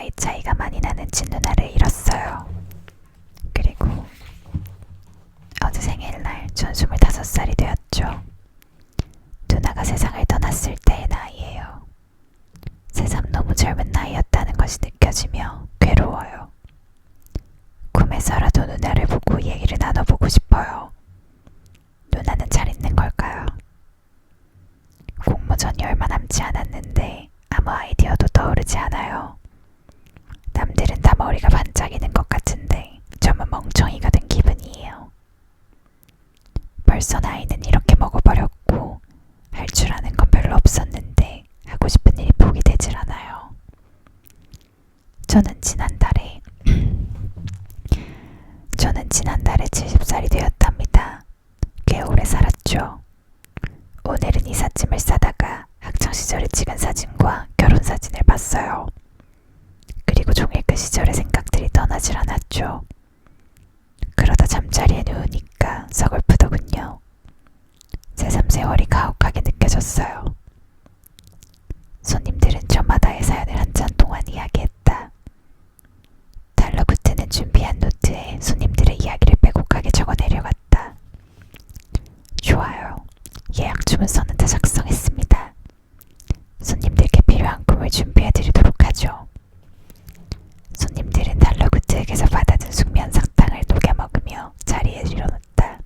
나이 차이가 많이 나는 친누나를 잃었어요. 그리고 어제 생일날 전 25살이 되었죠. 누나가 세상을 떠났을 때의 나이예요. 새삼 너무 젊은 나이였다는 것이 느껴지며 괴로워요. 꿈에서라도 누나를 보고 얘기를 나눠보고 싶어요. 누나는 잘 있는 걸까요? 공모전이 얼마 남지 않았는데 아무 아이디어도 떠오르지 않아요. 남들은 다 머리가 반짝이는 것 같은데 저만 멍청이가 된 기분이에요. 벌써 나이는 이렇게 먹어버렸고 할 줄 아는 건 별로 없었는데 하고 싶은 일이 포기되질 않아요. 저는 지난달에 70살이 되었답니다. 꽤 오래 살았죠. 오늘은 이삿짐을 싸다가 학창시절에 찍은 사진과 결혼사진을 봤어요. 그리고 종일 그 시절의 생각들이 떠나질 않았죠. 그러다 잠자리에 누우니까 서글프더군요. 새삼 세월이 가혹하게 느껴졌어요. 손님들은 저마다의 사연을 한잔 동안 이야기했다. 달러구트는 준비한 노트에 손님들의 이야기를 빼곡하게 적어내려갔다. 좋아요. 예약 주문서는 다 작성했습니다. 손님들께 필요한 꿈을 준비해드리도록 하죠. 손님들은 달러구트에게서 받아든 숙면 사탕을 녹여 먹으며 자리에 일어났다.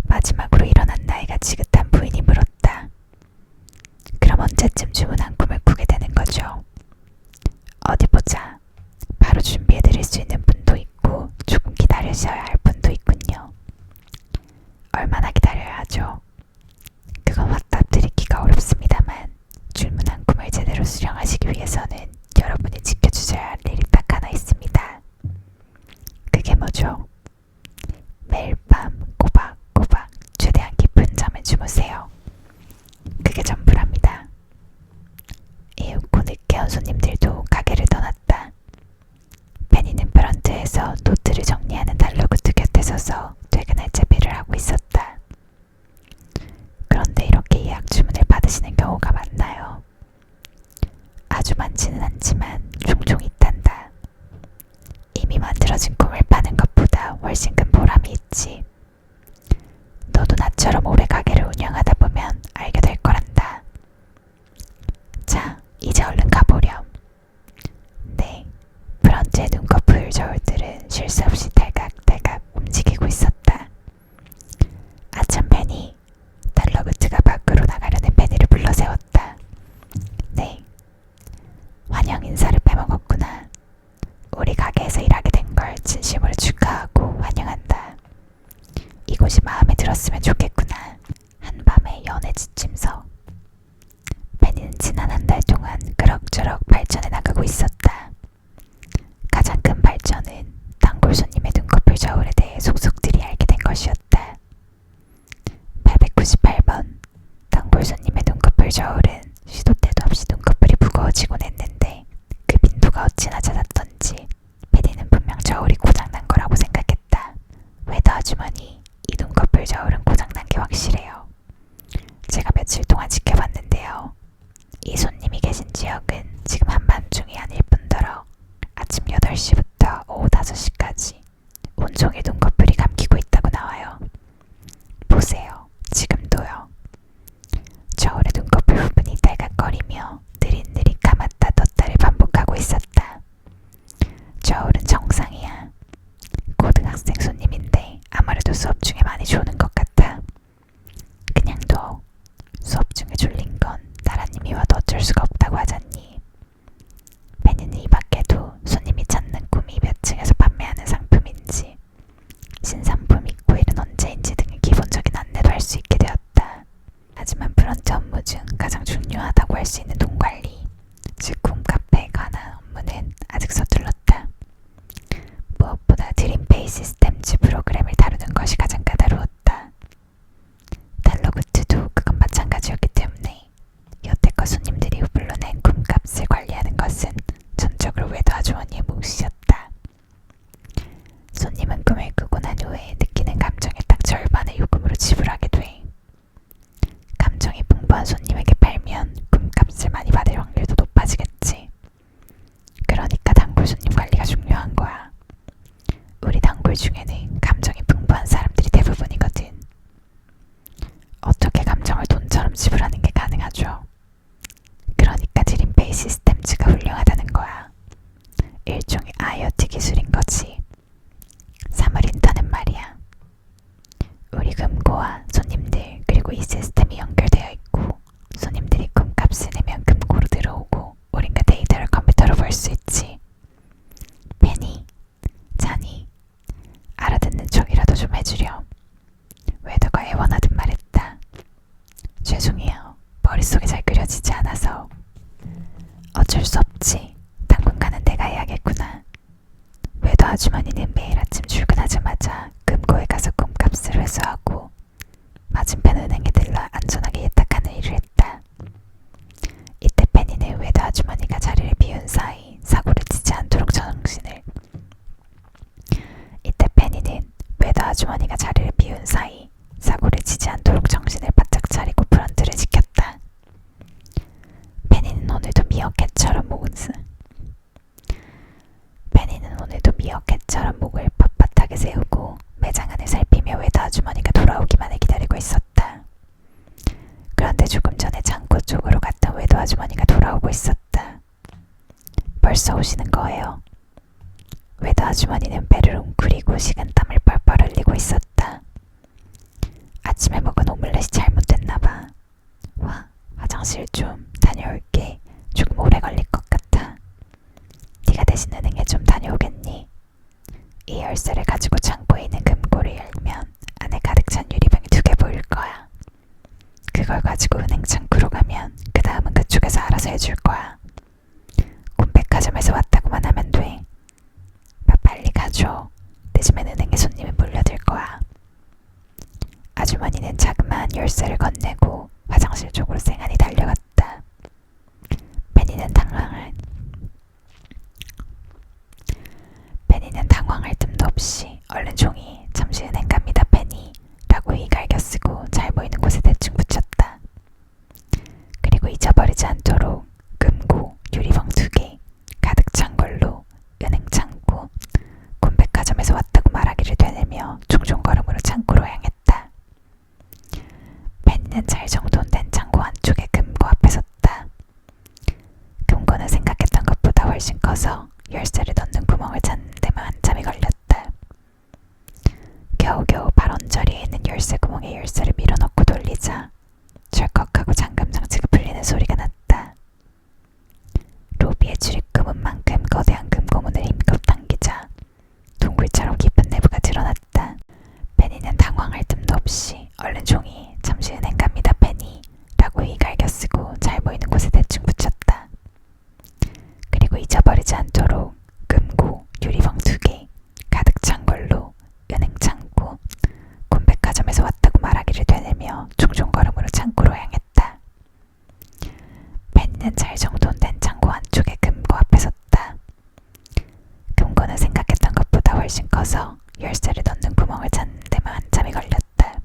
마지막으로 일어난 나이가 지긋한 부인이 물었다. 그럼 언제쯤 주문한 꿈을 꾸게 되는 거죠? 어디 보자. 바로 준비해드릴 수 있는 분도 있고 조금 기다리셔야 할 분도 있군요. 얼마나 기다려야 하죠? 그건 확답드리기가 어렵습니다만 주문한 꿈을 제대로 수령하시기 위해서는 여러분이 지켜주셔야 할 일이 딱 하나 있습니다. 그게 뭐죠? 매일 밤 꼬박꼬박 최대한 깊은 잠을 주무세요. 그게 전부랍니다. 이윽고 늦게 온 손님들도 가게를 떠났다. 페니는 프런트에서 노트를 정리하는 달러구트 곁에 서서 퇴근할 채비를 하고 있었다. 그런데 이렇게 예약 주문을 받으시는 경우가 많나요? 아주 많지는 않지만 종종 있단다. 이미 만들어진 꿈을 파는 것보다 훨씬 큰 보람이 있지. 너도 나처럼 오래 가게를 운영하다 보면 알게 될 거란다. 자, 이제 얼른 가보렴. 네, 프런트의 눈꺼풀 저울들은 쉴 새 없이 달각달각 움직이고 있었다. 아참 페니, 달러구트가 밖으로 나가려는 페니를 불러 세웠다. 네, 환영 인사를 빼먹었구나. 우리 가게에서 일하게 된 걸 진심으로 축하하고 환영한다. 이곳이 마음에 들었으면 좋겠구나. 한밤의 연애 지침서. 페니는 지난 한 달 동안 그럭저럭 발전해 나가고 있었다. 가장 큰 발전은 단골 손님의 눈꺼풀 저울에 대해 속속들이 알게 된 것이었다. 898번. 단골 손님의 눈꺼풀 저울은 시도 때도 없이 눈꺼풀이 무거워지곤 했는데 그 빈도가 어찌나 잦았던지 페니는 분명 저울이 고장난 거라고 생각했다. 웨더 아주머니, 이 눈꺼풀 저울은 고장난 게 확실해요. 제가 며칠 동안 지켜봤는데요. 이 손님이 계신 지역은 지금 한밤중이 아닐 뿐더러 아침 8시부터 오후 5시까지 온종일 눈꺼풀이 감기고 있다고 나와요. 보세요. 지금도요. 저울의 눈꺼풀 부분이 딸깍거리며 느릿느릿 감았다 떴다를 반복하고 있었다. 저울은 정상이야. 고등학생 손님인데 아무래도 수업 중에 많이 조는 것 같아. 그냥 둬. 수업 중에 졸린 건 나라님이 와도 어쩔 수가 없다고 하잖니. 페니는 이 밖에도 손님이 찾는 꿈 수 없지. 당분간은 내가 해야겠구나. 외도 아주머니는 매일 아침 출근하자마자 금고에 가서 꿈값을 회수하고 맞은편 은행에 들러 안전하게 예탁하는 일을 했다. 이때 페니는 외도 아주머니가 자리를 비운 사이 사고를 치지 않도록 정신을 바짝 차리고 프런트를 지켰다. 페니는 오늘도 미어캣처럼 목을 빳빳하게 세우고 매장 안을 살피며 외도 아주머니가 돌아오기만을 기다리고 있었다. 그런데 조금 전에 창고 쪽으로 갔던 외도 아주머니가 돌아오고 있었다. 벌써 오시는 거예요. 외도 아주머니는 배를 웅크리고 식은땀을 뻘뻘 흘리고 있었다. 아침에 먹은 오믈렛이 잘못됐나봐. 화장실 좀 다녀올게. 조금 오래 걸릴 것 같아. 네가 대신 은행에 좀 다녀오겠니? 이 열쇠를 가지고 창고에 있는 금고를 열면 안에 가득 찬 유리병이 2개 보일 거야. 그걸 가지고 은행 창구로 가면 그 다음은 그쪽에서 알아서 해줄 거야. 곰백화점에서 왔다고만 하면 돼. 빨리 가줘. 늦으면 은행에 손님이 몰려들 거야. 아주머니는 자그마한 열쇠를 건네고 화장실 쪽으로 쌩하니 달려갔다. 페니는 당황할 틈도 없이 얼른 종이 잠시 은행 갑니다 페니 라고 이갈겨 쓰고 잘 보이는 곳에 대충 붙였다. 그리고 잊어버리지 않도록 금고 유리병 2개 가득 찬 걸로 은행 창고 곰백화점에서 왔다고 말하기를 되뇌며 종종 걸음으로 창고로 향했다. 페니는 잘 정돈된 창고 안쪽에 금고 앞에 섰다. 금고는 생각했던 것보다 훨씬 커서 열쇠를 넣는 구멍을 찾는 데만 한참이 걸렸다. 겨우겨우 발언저리에 있는 열쇠 구멍에 열쇠를 밀어넣고 돌리자 철컥하고 잠금 장치가 풀리는 소리가 났다. 로비의 출입구문만큼 거대한 금고문을 힘껏 당기자 동굴처럼 깊은 내부가 드러났다. 페니는 당황할 틈도 없이 얼른 종이 잠시 은행 갑니다 페니 라고 이갈겨 쓰고 잘 보이는 곳에 대충 붙였다. 그리고 잊어버리지 않도록 금고 유리병 2개 가득 찬 걸로 은행 창고 곰백화점에서 왔다고 말하기를 되뇌며 종종 걸음으로 창고로 향했다. 페니는 잘 정돈된 창고 안쪽에 금고 앞에 섰다. 금고는 생각했던 것보다 훨씬 커서 열쇠를 넣는 구멍을 찾는 데만 한참이 걸렸다.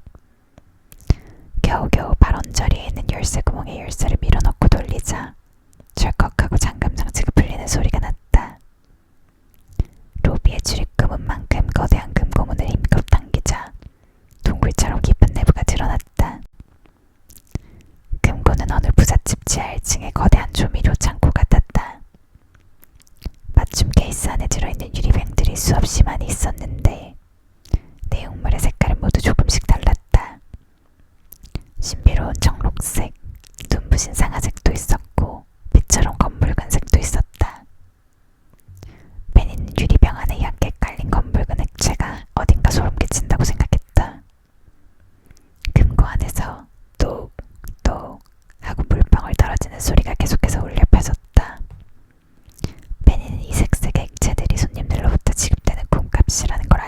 겨우겨우 발언저리에 있는 열쇠 구멍에 열쇠를 밀어넣고 돌리자 철컥하고 잠금 장치가 풀리는 소리가 났다. 로비의 출입구문만큼 거대한 금고문을 힘껏 당기자 동굴처럼 깊은 내부가 드러났다. 금고는 어느 부잣집 지하 1층의 거대한 조미료 창고 같았다. 맞춤 케이스 안에 들어있는 유리병들이 수없이 많이 있었는데 내용물의 색깔은 모두 조금씩 달랐다. 신비로운 청록색, 눈부신 상아색도 있었고 빛처럼 검붉은 색도 있었다. 페니는 유리병 안에 얇게 깔린 검붉은 액체가 어딘가 소름 끼친다고 생각했다. 금고 안에서 똑똑 하고 물방울 떨어지는 소리가 계속해서 울려 퍼졌다. 페니는 이 색색의 액체들이 손님들로부터 지급되는 꿈값이라는 걸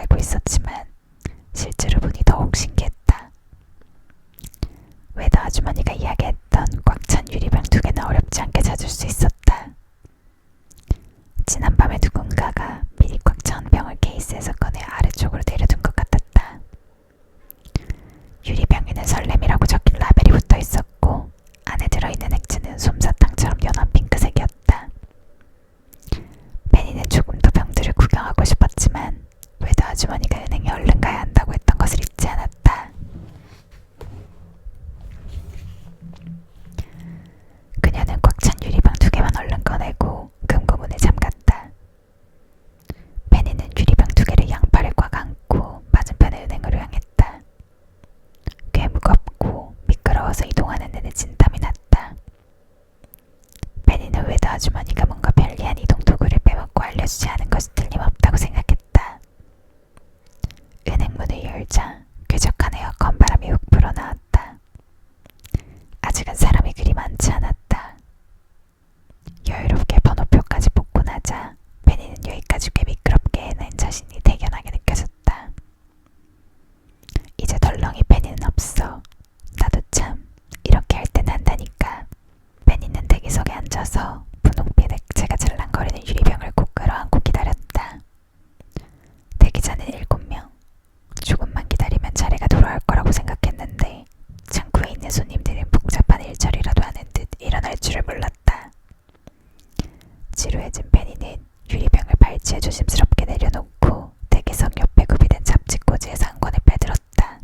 지루해진 페니는 유리병을 발치에 조심스럽게 내려놓고 대기석 옆에 구비된 잡지꽂이에서 한 권을 빼들었다.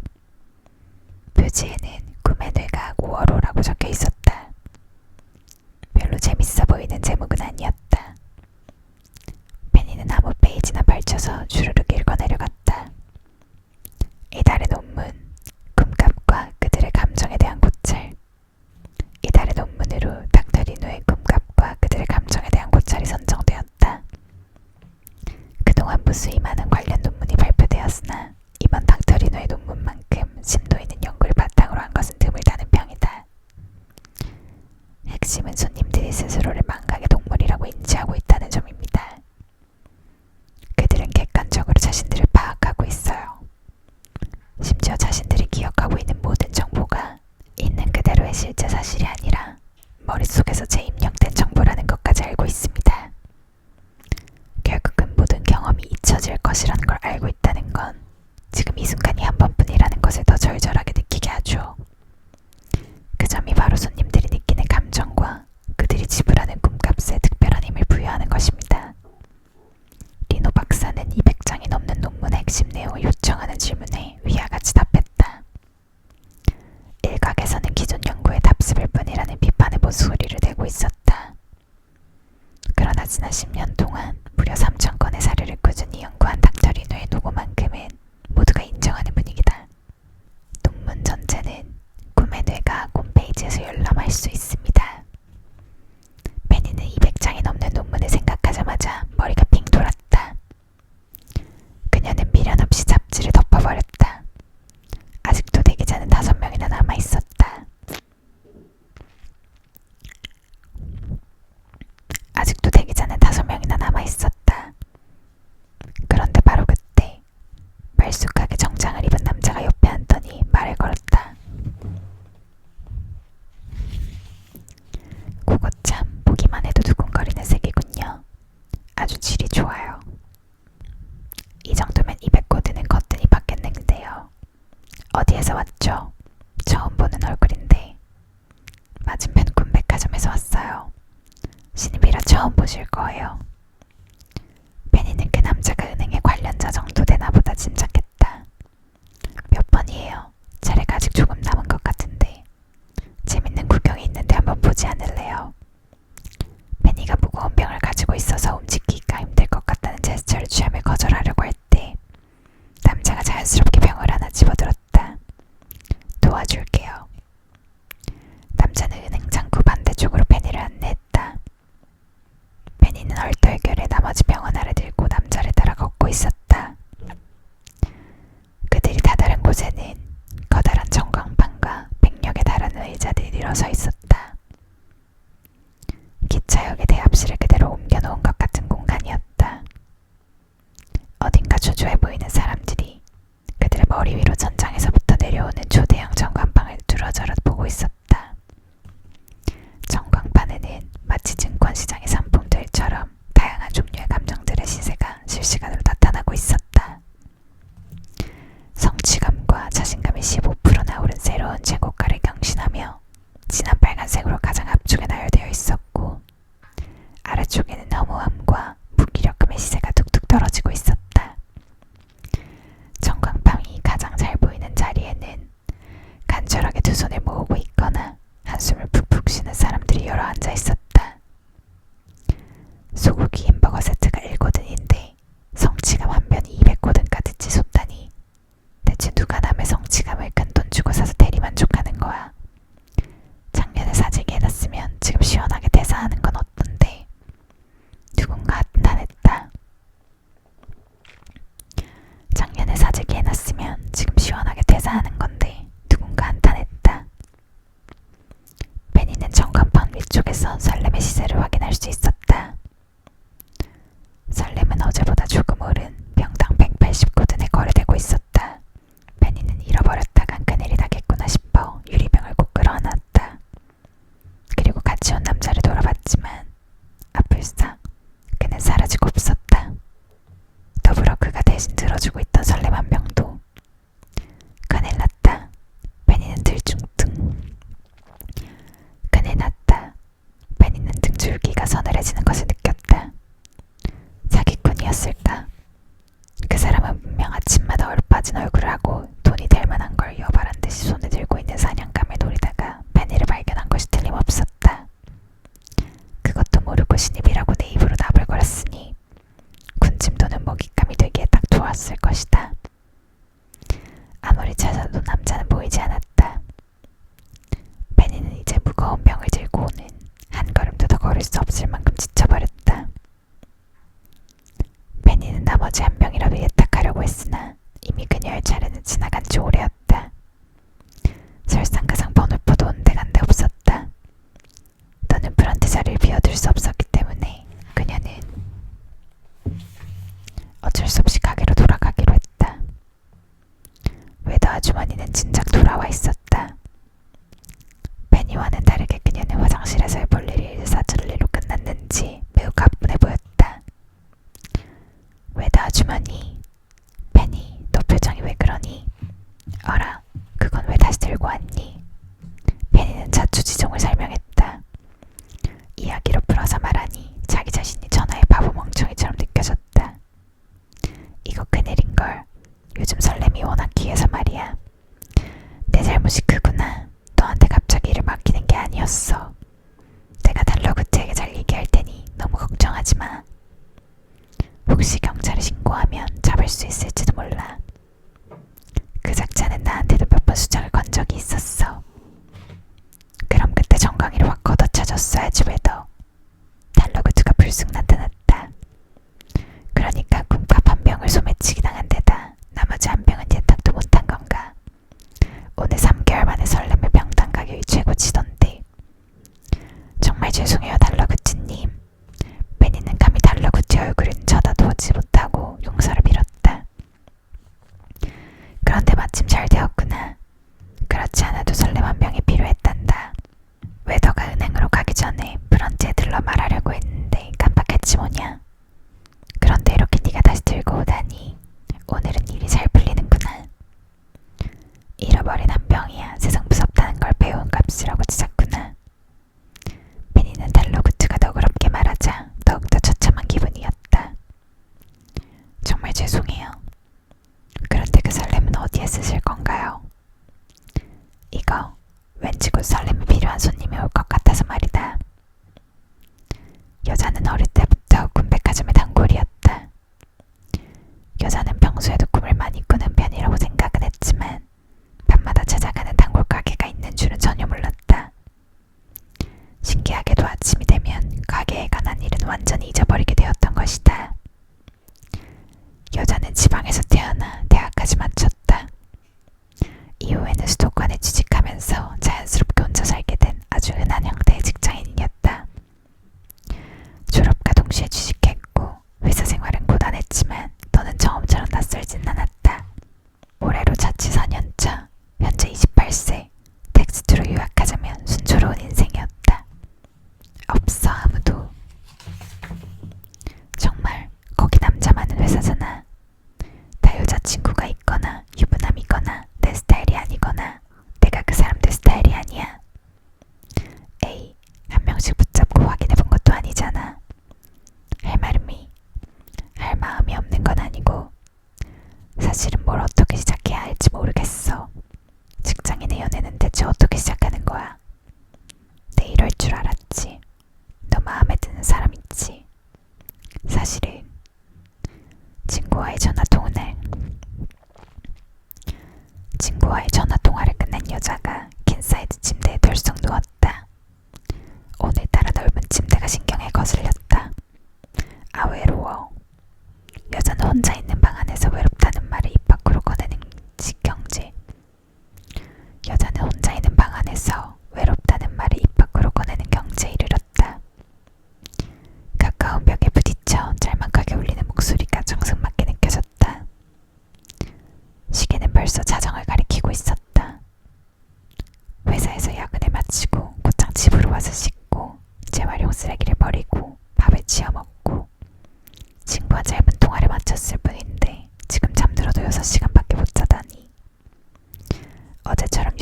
표지에는 꿈의 뇌가 5월호라고 적혀 있었다. 별로 재밌어 보이는 제목은 아니었다. 페니는 아무 페이지나 발쳐서 주르륵 읽어 내려갔다. 이달의 논문, 꿈값과 그들의 감정에 대한 고찰. 이달의 논문으로 닥터 리노의 꿈값과 그들의 감정에 대한 고찰이 선정되었다. 그동안 무수히 많은 관련 논문이 발표되었으나 이번 닥터 리노의 논문만큼 심도 있는 연구를 바탕으로 한 것은 드물다는 평이다. 핵심은 손님들이 스스로를 망각의 동물이라고 인지하고 있다는 점입니다. 그들은 객관적으로 자신들을 파악하고 있어요. 심지어 자신들이 기억하고 있는 모든 정보가 있는 그대로의 실제 사실이 아니라 머릿속에서 재입력된 정보라는 것까지 알고 있습니다. 결국은 모든 경험이 잊혀질 것이라는 걸 알고 있다는 건 지금 이 순간이 한 번뿐이라는 것을 더 절절하게 느끼게 하죠. 그 점이 바로 손님들이 느끼는 감정과 그들이 지불하는 꿈값에 특별한 힘을 부여하는 것입니다. 리노 박사는 200장이 넘는 논문의 핵심 내용을 요청하는 질문에 위와 같이 답했다. 일각에서는 기존 연구의 답습일 뿐이라는 비판의 모소리를 내고 있었다. 그러나 지난 10년 동안 무려 3,000건의 사례를 꾸준히 연구한 닥터 리노의 노고만큼은 모두가 인정하는 분위기다. 논문 전체는 꿈의 뇌가 홈페이지에서 열람할 수 있습니다. 페니는 200장이 넘는 논문을 생각하자마자 머리가 빙 돌았다. 그녀는 미련 없이 잡지를 덮어버렸다. 아직도 대기자는 5명이나 남아있었다. 아직도 대기자는 5명이나 남아있었다. 그런데 바로 그때 말쑥하게 정장을 입은 남자가 옆에 앉더니 말을 걸었다. 그거 참 보기만 해도 두근거리는 색이군요. 아주 질이 좋아요. 이 정도면 200코드는 거뜬히 받겠는데요. 어디에서 왔죠? 처음 보는 얼굴인데. 맞은편 군백화점에서 왔어요. 신입이라 처음 보실 거예요. 페니는 그 남자가 은행의 관련자 정도 되나 보다 짐작했다. 몇 번이에요? 자리가 아직 조금 남은 것 같은데. 재밌는 구경이 있는데 한번 보지 않을래요? 페니가 무거운 병을 가지고 있어서 움직이기가 힘들 것 같다는 제스처를 취하며 거절하려고 할 때 남자가 자연스럽게 병을 하나 집어들었다. 도와줄게요. 남자는 은행 창구 반대쪽으로 페니를 안내했다. 페니는 얼떨결에 나머지 병 하나를 들고 남자를 따라 걷고 있었다. 그들이 다다른 곳에는 커다란 전광판과 100여 개 달하는 의자들이 늘어서 있었다. 기차역의 대합실을 그대로 옮겨놓은 것 같은 공간이었다. 어딘가 초조해 보이는 사람들이 그들의 머리 위로 전장에서부터 내려오는 초대형 전광판을 두루저루 보고 있었다. 전광판에는 마치 증권시장의 상품들처럼 다양한 종류의 감정들의 시세가 실시간으로 나타나고 있었다. 성취감과 자신감이 15%나 오른 새로운 재고가를 경신하며 진한 빨간색으로 가장 앞쪽에 나열되어 있었고 아래쪽에는 허무함과 무기력함의 시세가 뚝뚝 떨어지고 있었다. 전광판이 가장 잘 보이는 자리에는 간절하게 두 손을 모으고 있거나 한숨을 푹푹 쉬는 사람들이 여러 앉아 있었다. 소고기 햄버거 세트가 1고든인데 성취감 한 변이 200고든까지 치솟다니 대체 누가 남의 성취감을 큰 돈 주고 사서 대리만족하는 거야. 작년에 사재기 해놨으면 지금 시원하게 대사하는 건 어떤데. 누군가 한탄했다. 작년에 사재기 해놨으면 지금 시원하게 대사하는 건데 누군가 한탄했다. 페니는 전광판 위쪽에서 설렘의 시세를 확인할 수 있었다. 나머지 한 명이라도 예탁하려고 했으나 이미 그녀의 차례는 지나간 지 오래였다. 설상가상 번호표도 온데간데 없었다. 너는 프런트 자리를 비워둘 수 없었기 때문에 그녀는 어쩔 수 없이 가게로 돌아가기로 했다. 웨더 아주머니는 진작 돌아와 있었다. 페니와는 다르게 그녀는 화장실에서의 볼일이 일사천리로 끝났는지 매우 가뿐해 보였다. 웨더 아주머니, 페니, 너 표정이 왜 그러니? 어라, 그건 왜 다시 들고 왔니? 페니는 자초지종을 설명했다. 이야기로 풀어서 말하니 자기 자신이 전화의 바보 멍청이처럼 느껴졌다. 이거 큰일인걸. 요즘 설렘이 워낙 귀해서 말이야. 내 잘못이 크구나. 너한테 갑자기 일을 맡기는 게 아니었어. 내가 달러구트에게 잘 얘기할 테니 너무 걱정하지 마. 혹시 경찰에 신고하면 잡을 수 있을지도 몰라. 그 작자는 나한테도 몇 번 수작을 건 적이 있었어. 그럼 그때 정강이를 확 걷어차줬어야지 웨더. 달러구트가 불쑥 나타났다. 그러니까 꿈값 한 병을 소매치기 당한 데다 나머지 한 병은 예탁도 못한 건가. 오늘 3개월 만에 설렘의 병당 가격이 최고치던데. 정말 죄송해요 달러구트님. 베니는 감히 달러구트 얼굴은 쳐다보지 못하고 용서를 빌었다. 그런데 마침 잘 되었구나. 그렇지 않아도 설렘 한 병이 필요했단다. 웨더가 은행으로 가기 전에 프런트에 들러 말하려고 했는데 깜빡했지 뭐냐. 그런데 이렇게 네가 다시 들고 오다니 오늘은 일이 잘 풀리는구나. 잃어버린 한 병이야 세상 무섭다는 걸 배운 값이라고 치셨구나. 베니는 달러구트가 너그럽게 말하자 더욱더 처참한 기분이었다. 정말 죄송해요. 그런데 그 설렘은 어디에 쓰실 건가요? 이거 왠지 곧 설렘이 필요한 손님이 올 것 같아서 말이다. 여자는 어릴 때부터 군백화점의 단골이었다. 여자는 평소에도 꿈을 많이 꾸는 편이라고 생각은 했지만 밤마다 찾아가는 단골 가게가 있는 줄은 전혀 몰랐다. 신기하게도 아침이 되면 가게에 관한 일은 완전히 잊어버리게 되었던 것이다. 여자는 지방에서 태어나 대학까지 마쳤다. 이후에는 수도권에 취직하면서 자연스럽게 혼자 살게 된 아주 흔한 형태의 직장인이었다. 졸업과 동시에 취직했고 회사 생활은 고단했지만 너는 처음처럼 낯설진 않았다. 올해로 자취 4년차, 현재 28세, 텍스트로 요약하자면 순조로운 인생이었다. 없어 아무도. 정말 거기 남자 많은 회사잖아. 다 여자친구가 있거나 유부남이거나 내 스타일이 아니거나 내가 그 사람들 스타일이 아니야. 에이, 한 명씩 붙잡고 확인해본 것도 아니잖아. 할 마음이 없는 건 아니고 사실은 뭘 어떻게 시작해야 할지 모르겠어. 직장인의 연애는 대체 어떻게 시작하는 거야? 내 이럴 줄 알았지. 너 마음에 드는 사람 있지? 사실은 친구와의 전화통화를 끝낸 여자가 킨사이드 침대에 덜썩 누웠다. 오늘따라 넓은 침대가 신경에 거슬렸다. 아 외로워. 여자는 혼자 있는 방 안에서 외롭다는 말을 입 밖으로 꺼내는 직경제. 여자는 혼자 있는 방 안에서 외롭다는 말을 입 밖으로 꺼내는 경제에 이르렀다. 가까운 벽에 부딪혀 짤막하게 울리는 목소리가 정승맞게 느껴졌다. 시계는 벌써 자정을 가리키고 있었다. 회사에서 야근을 마치고 곧장 집으로 와서 씻고 재활용 쓰레기를 버리고 밥을 지어 먹고 친구와 짧은 통화를 마쳤을 뿐인데 지금 잠들어도 6시간밖에 못 자다니. 어제처럼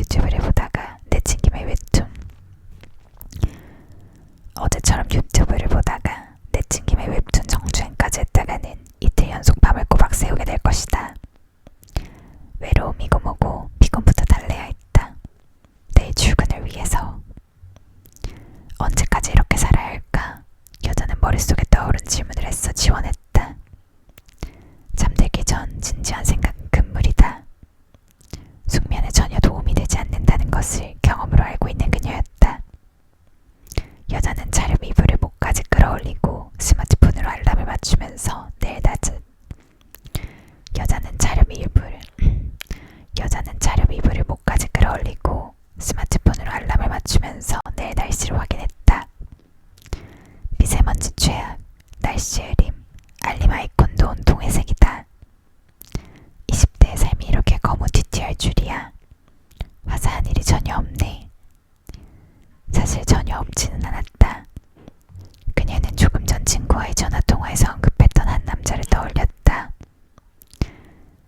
유튜브를 보다가 내친김에 웹툰 정주행까지 했다가는 이틀 연속 밤을 꼬박 새우게 될 것이다. 외로움이고 뭐고 피곤부터 달래야 했다. 내일 출근을 위해서. 언제까지 이렇게 살아야 할까? 여자는 머릿속에 떠오른 질문을 애써 지원했다. 잠들기 전 진지한 생각은 금물이다. 숙면에 전혀 도움이 되지 않는다는 것을 경험으로 알고 있는 그녀였다. 여자는 자렴 이불을 목까지 끌어올리고 스마트폰으로 알람을 맞추면서 내일 낮은 날씨 흐림, 알림 아이콘도 온통 회색이다. 20대의 삶이 이렇게 거무튀튀할 줄이야. 화사한 일이 전혀 없네. 사실 전혀 없지는 않았다. 그녀는 조금 전 친구와의 전화통화에서 언급했던 한 남자를 떠올렸다.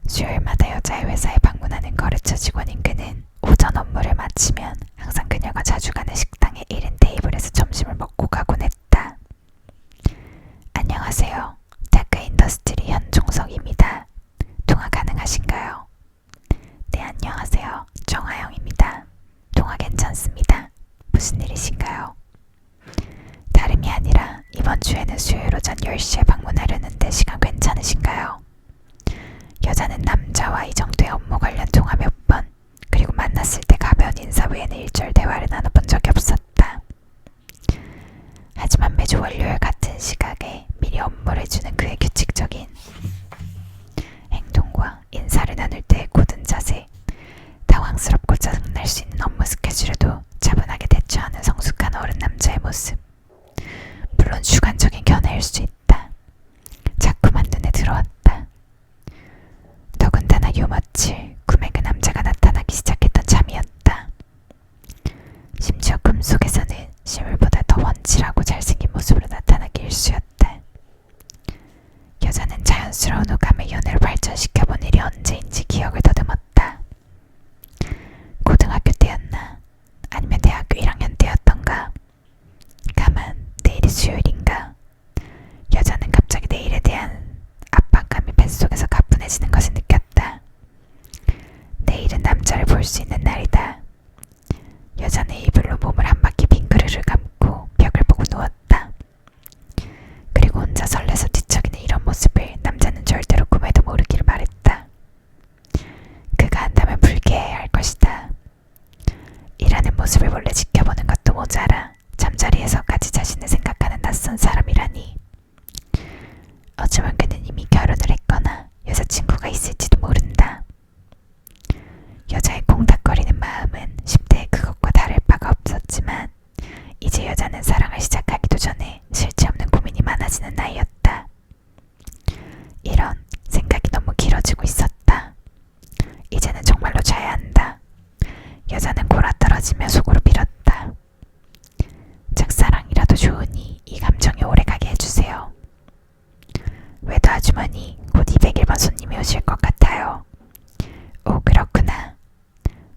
수요일마다 여자의 회사에 방문하는 거래처 직원인 그는 오전 업무를 마치면 항상 그녀가 자주 가는 식당의 1인 테이블에서 점심을 먹고 가곤 했다. 안녕하세요. 다크 인더스트리 현종석입니다. 통화 가능하신가요? 네, 안녕하세요. 정하영입니다. 통화 괜찮습니다. 무슨 일이신가요? 다름이 아니라 이번 주에는 수요일 오전 10시에 방문하려는데 시간 괜찮으신가요? 여자는 남자와 이 정도의 업무 관련 통화 몇 번, 그리고 만났을 때 가벼운 인사 외에는 일절 대화를 나눠본 적이 없었다. 하지만 매주 월요일 같은 시각에 미리 업무를 주는 그의 규칙적인 행동과 인사를 나눌 때의 굳은 자세, 당황스럽고 짜증날 수 있는 업무 스케줄에도 차분하게 대처하는 성숙한 어른 남자의 모습. 물론 주관적인 견해일 수 있다. 자꾸만 눈에 들어왔다. 더군다나 요며칠 꿈에 그 남자가 나타나기 시작했던 잠이었다. 심지어 꿈속에서는 실물보다 더 원칠하고 잘생긴 모습으로 나타나기 일쑤였다. 여자는 자연스러운 호감의 연애를 발전시켜본 일이 언제인지 기억을 더듬었다. 고등학교 때였나? 아니면 대학교 1학년 때였던가? 가만, 내일이 수요일인가? 여자는 갑자기 내일에 대한 압박감이 뱃속에서 가뿐해지는 것을 느꼈다. 내일은 남자를 볼 수 있는 날이다. 여자는 이불로 몸을 한 바퀴 빙그르르 감고 벽을 보고 누웠다. 그리고 혼자 설레서 뒤척이는 이런 모습을 남자는 절대로 꿈에도 모르기를 바랬다. 그가 한다면 불쾌해야 할 것이다. 일하는 모습을 몰래 지켜보는 것도 모자라 잠자리에서까지 자신을 생각하는 낯선 사람이라니. 어쩌면 그는 이미 결혼을 했거나 여자친구가 있을지도 모른다. 여자의 콩닥거리는 마음은 10대의 그것과 다를 바가 없었지만 이제 여자는 사랑을 시작하기도 전에 실체없는 고민이 많아지는 나이였다. 이런 생각이 너무 길어지고 있었다. 이제는 정말로 자야 한다. 여자는 골아떨어지며 속으로 빌었다. 짝사랑이라도 좋으니 이 감정이 오래가게 해주세요. 외도 아주머니, 곧 201번 손님이 오실 것 같아요. 오, 그렇구나.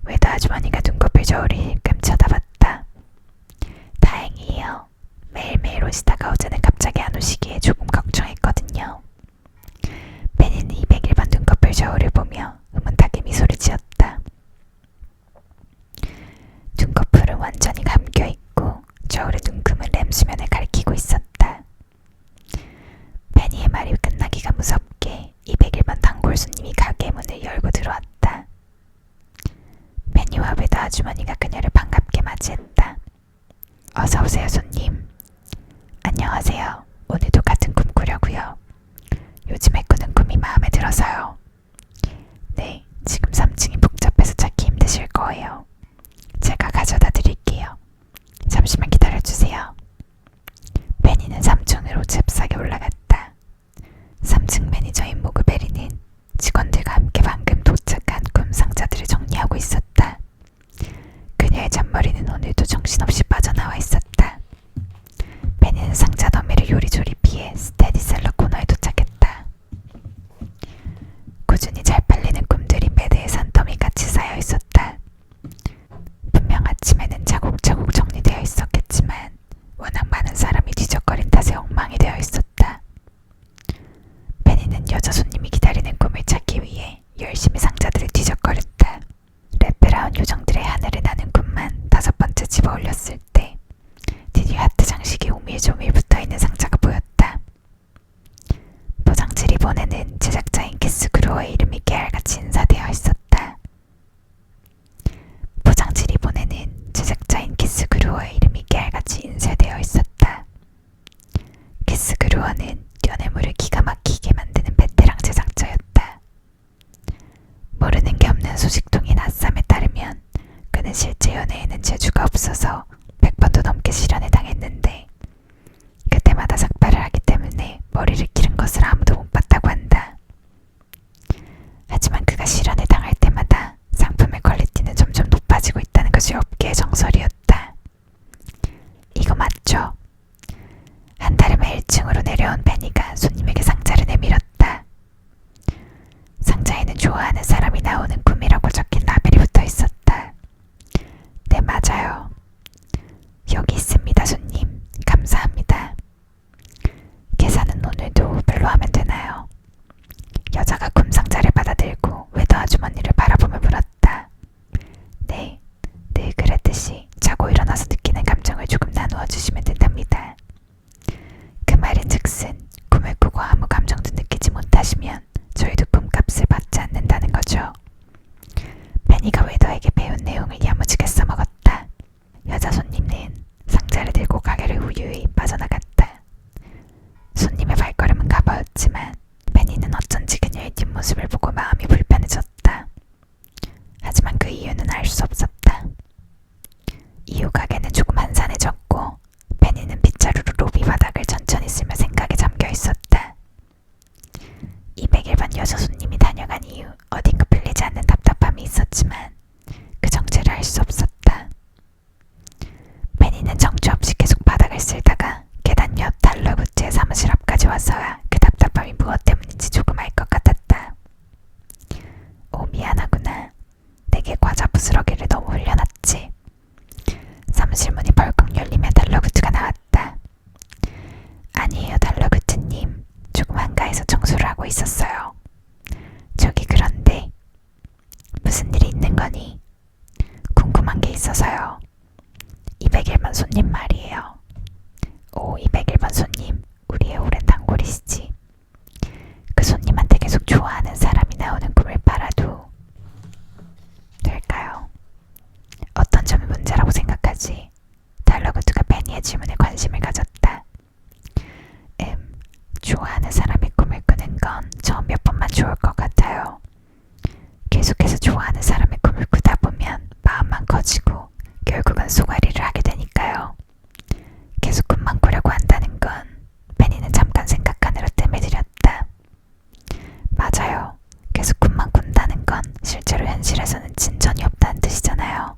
외도 아주머니가 눈곱을 저울힐끔 쳐다봤다. 다행이에요. 매일매일 오시다가 어제는 갑자기 안 오시기에 조금 걱정했거든요. 베니는 201번 눈곱을 저울을 보며 흐뭇하게 미소를 지었다. 눈꺼풀은 완전히 감겨있고 저울의 눈금은 램수면을 가리키고 있었다. 베니의 말이 끝나기가 무섭게 201번 단골 손님이 가게 문을 열고 들어왔다. 베니와 외도 아주머니가 그녀를 반갑게 맞이했다. 어서오세요, 손님. 안녕하세요. 오늘도 같은 꿈 꾸려고요. 요즘에 꾸는 꿈이 마음에 들어서요. 네, 지금 3층이 복잡해서 찾기 힘드실 거예요. 제가 가져다 드릴게요. 잠시만 기다려주세요. 베니는 3층으로 잽싸게 올라갔다. 3층 매니저인 모그베리는 직원들과 함께 방금 도착한 꿈 상자들을 정리하고 있었다. 그녀의 잔머리는 오늘도 정신없이 빠져나와 있었다. 베니는 상자 더미를 요리조리 피해 스테디셀러 코너에 도착했다. 꾸준히 잘 팔리는 꿈들이 베드에 산더미같이 쌓여 있었다. 분명 아침에는 차곡차곡 정리되어 있었겠지만 워낙 많은 사람이 뒤적거린 탓에 엉망이 되어 있었다. 베니는 여자 손님이 기다리는 꿈을 찾기 위해 열심히 상자들을 뒤적거렸다. 랩브라운 요정들의 하늘을 나는 꿈만 5번째 집어 올렸을 때 드디어 하트 장식이 오밀조밀 붙어있는 상자가 보였다. 포장지 리본에는 제작자인 키스 그루어의 이름이 깨알같이 인사되어 있었다. 포장지 리본에는 제작자인 키스 그루어의 이름이 깨알같이 인쇄되어 있었다. 키스 그루어는 연애물을 기가 막히게 만드는 베테랑 제작자였다. 모르는 게 없는 소식통인 아쌈에 따르면 그는 실제 연애에는 재주가 없어서 100번도 넘게 실현에 당했는데 그때마다 삭발을 하기 때문에 손님에게 상자를 내밀었다. 상자에는 좋아하는 사람이 나오는 꿈이라고 적힌 라벨이 붙어 있었다. 네, 맞아요. 여기 있습니다, 손님. 감사합니다. 계산은 오늘도 별로 하면 되나요? 여자가 꿈상자를 받아들고 외도 아주머니를 바라보며 물었다. 네, 늘 그랬듯이 자고 일어나서 느끼는 감정을 조금 나누어 주시면 된답니다. 그 말은 즉슨 꿈을 꾸고 아무 감정도 느끼지 못하시면 저희도 꿈값을 받지 않는다는 거죠. 베니가 웨더에게 배운 내용을 야무지게 써먹었다. 여자 손님은 상자를 들고 가게를 우유히 빠져나갔다. 손님의 발걸음은 가벼웠지만 베니는 어쩐지 그녀의 뒷모습을 보고 마음이 불편해졌다. 하지만 그 이유는 알 수 없었다. 이후 가게는 조금 한산해졌고 베니는 빗자루로 로비 바닥을 천천히 쓸며 생각에 잠겨 있었다. 201번 여자 손님이 다녀간 이후 어딘가 풀리지 않는 답답함이 있었지만 그 정체를 알 수 없었다. 베니는 정처 없이 계속 바닥을 쓸다가 계단 옆 달러구트의 사무실 앞까지 와서야 그 답답함이 무엇 때문인지 조금 알 것 같았다. 오, 미안하구나. 내게 과자 부스러기를 너무 흘려놨지. 사무실 문이 벌컥 열리며 달러구트가 나왔다. 아니에요, 달러구트님. 조금 한가해서 청소를 하고 있었어요. 저기, 그런데 무슨 일이 있는 거니? 궁금한 게 있어서요. 201번 손님 말이에요. 오, 201번 손님. 우리의 오랜 단골이시지. 그 손님한테 계속 좋아하는 사람이 나오는 꿈을 팔아도 될까요? 어떤 점이 문제라고 생각하지? 달러구트가 베니의 질문에 관심을 가졌다. 좋아하는 사람이 꿈을 꾸는 건 처음 몇 번만 좋을 것 같아요. 계속해서 좋아하는 사람의 꿈을 꾸다 보면 마음만 커지고 결국은 쏘가리를 하게 되니까요. 계속 꿈만 꾸려고 한다는 건 베니는 잠깐 생각하느라 뜸을 들였다. 맞아요. 계속 꿈만 꾼다는 건 실제로 현실에서는 진전이 없다는 뜻이잖아요.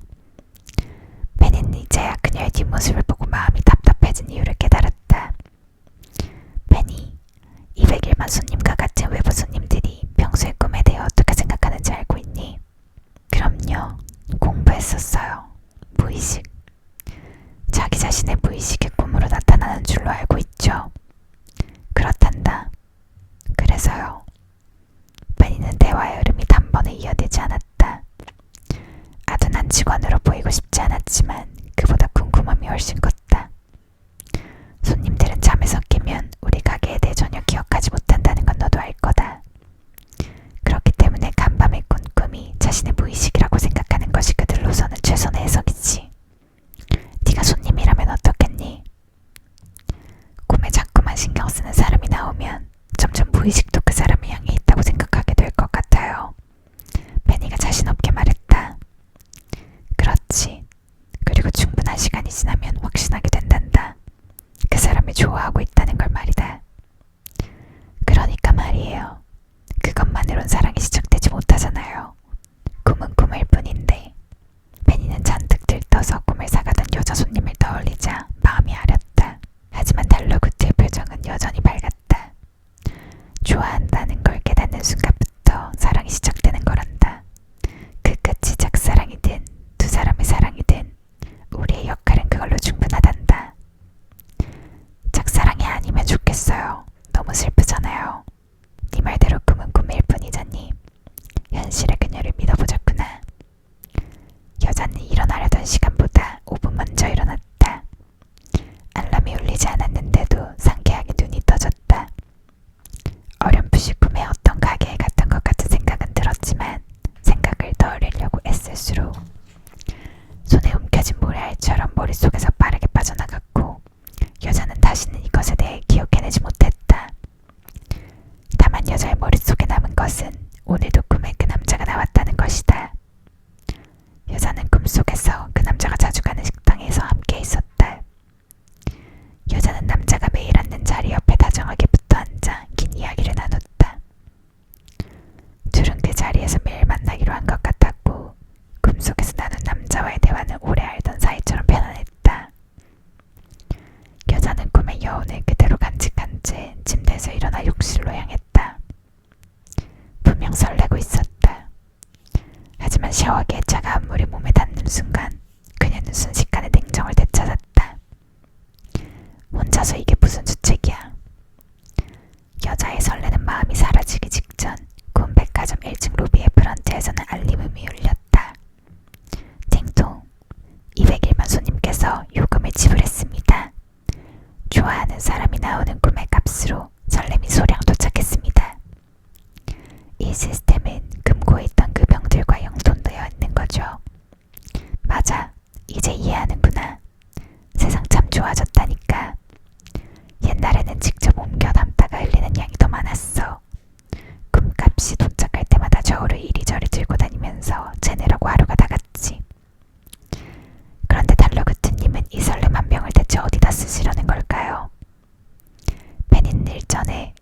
베니는 이제야 그녀의 뒷모습을 보고 마음이 답답해진 이유를 깨달았다. 베니, 201만 손님과 같은 외부 손님들이 평소에 꿈에 대해 어떻게 생각하는지 알고 있니? 그럼요. 공부했었어요. 무의식. 자기 자신의 무의식이 꿈으로 나타나는 줄로 알고 있죠. 그렇단다. 그래서요. 베니는 대화의 흐름이 단번에 이어지지 않았다. 아둔한 직원으로 보이고 싶지 않았지만 그보다 궁금함이 훨씬 컸다. 손님들은 잠에서 깨면 우리 가게에 대해 전혀 기억하지 못한다는 건 너도 알 거다. 그렇기 때문에 간밤에 꾼 꿈이 자신의 무의식이라고 생각하는 것이 그들로서는 최선의 해석이지. 네가 손님이라면 어떻겠니? 꿈에 자꾸만 신경 쓰는 사람이 나오면 점점 무의식도 그 사람을 향해 있다고 생각하게 될 것 같아요. 베니가 자신 없게 말했다. 그렇지. 그리고 충분한 시간이 지나면 확신하게 된단다. 그 사람을 좋아하고 있다는 걸 말이다. 그러니까 말이에요. 그것만으론 사랑이 시작되지 못하잖아요. 꿈은 꿈일 뿐인데. 베니는 잔뜩 들떠서 꿈을 사가던 여자 손님을 떠올리자 마음이 아렸다. 하지만 달러구트의 표정은 여전히 밝았다. 좋아한다는 걸 깨닫는 순간부터 사랑이 시작되는 거란다. 그 끝이 짝사랑이든 두 사람의 사랑이든 우리의 역할은 그걸로 충분하단다. 짝사랑이 아니면 좋겠어요. 너무 슬프잖아요. 네 말대로 꿈은 꿈일 뿐이잖니. 현실의 그녀를 믿어보자꾸나. 여자는 일어나려던 시간보다 5분 먼저 일어났다. 알람이 울리지 않았는데도 상쾌하게 눈이 떠졌다. 어렴풋이 침대에서 일어나 욕실로 향했다. 분명 설레고 있었다. 하지만 샤워기의 차가운 물이 몸에 닿는 순간 그녀는 순식간에 냉정을 되찾았다. 혼자서 이게 무슨 주책이야. 여자의 설레는 마음이 사라지기 직전 군 백화점 1층 로비의 프런트에서는 알림음이 울렸다. 띵동, 201번 손님께서 요금을 지불했습니다. 좋아하는 사람이 나오는 꿈의 값으로 설렘이 소량 도착했습니다. 이 시스템은 금고에 있던 그 병들과 영돈되어 있는 거죠. 맞아, 이제 이해하는구나. 세상 참 좋아졌다니까. 옛날에는 직접 옮겨 담다가 흘리는 양이 더 많았어. 꿈값이 도착할 때마다 저울을 이리저리 들고 다니면서 재내라고 하루가 다 갔지. 그런데 달러그트님은 이 설렘 한 병을 대체 어디다 쓰시려는 걸까요? 벤인 일전에